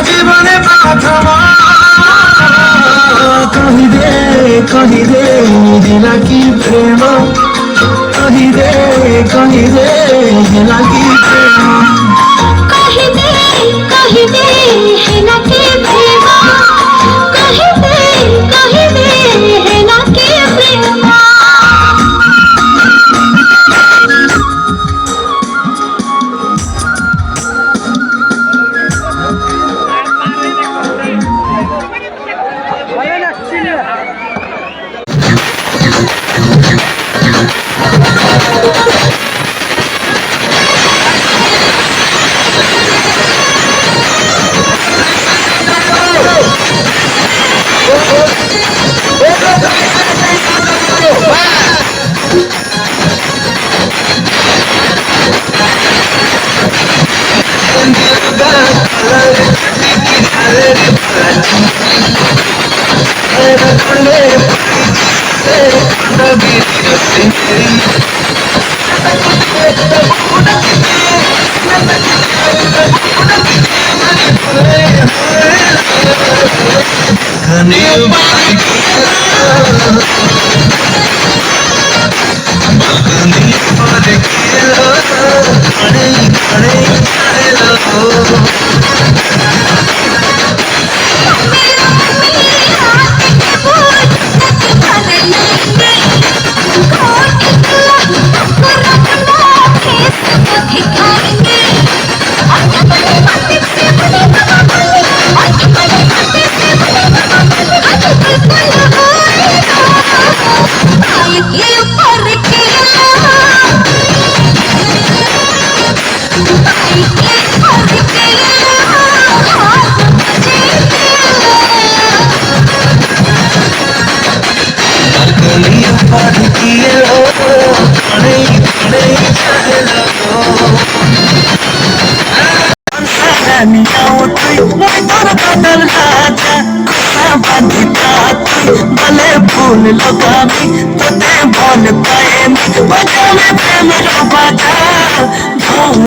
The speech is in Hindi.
জীবনে প্রথম কহিদে দিলা কি প্রেম কহিদে দিলা কি প্রেম कहिदे हेना के प्रेम कहिदे हेना के प्रेम भले भूल लगामी तो भूल पाए बजा में प्रेम बाजा।